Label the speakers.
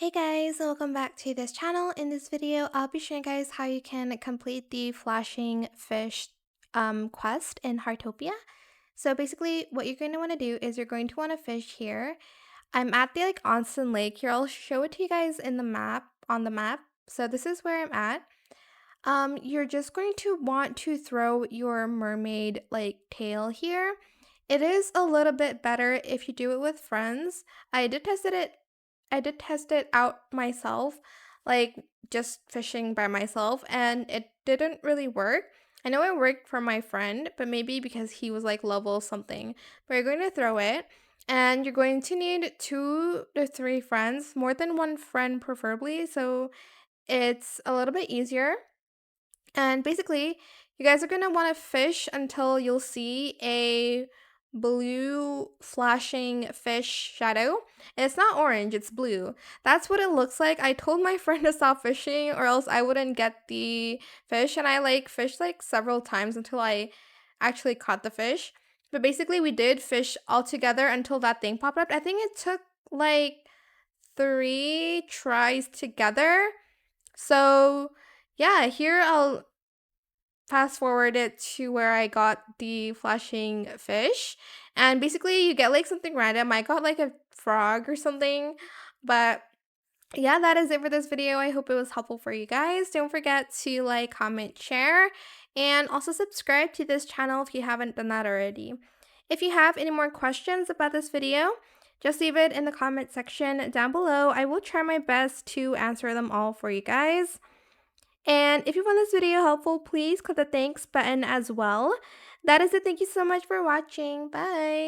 Speaker 1: Hey guys, welcome back to this channel. In this video, I'll be showing you guys how you can complete the flashing fish quest in Heartopia. So basically, what you're going to want to do is you're going to want to fish here. I'm at the onsen lake here. I'll show it to you guys in the map on the map. So this is where I'm at. You're just going to want to throw your mermaid tail here. It is a little bit better if you do it with friends. I did test it out myself, like just fishing by myself, and it didn't really work. I know it worked for my friend, but maybe because he was like level something. But you're going to throw it, and you're going to need 2 to 3 friends, more than one friend preferably, so it's a little bit easier. And basically, you guys are going to want to fish until you'll see a blue flashing fish shadow. And it's not orange, it's blue. That's what it looks like. I told my friend to stop fishing or else I wouldn't get the fish. And I fished several times until I actually caught the fish. But basically, we did fish all together until that thing popped up. I think it took like 3 tries together. So yeah, here I'll fast forward it to where I got the flashing fish. And basically you get something random. I got a frog or something. But yeah, that is it for this video. I hope it was helpful for you guys. Don't forget to comment, share, and also subscribe to this channel if you haven't done that already. If you have any more questions about this video, just leave it in the comment section down below. I will try my best to answer them all for you guys. And if you found this video helpful, please click the thanks button as well. That is it. Thank you so much for watching. Bye.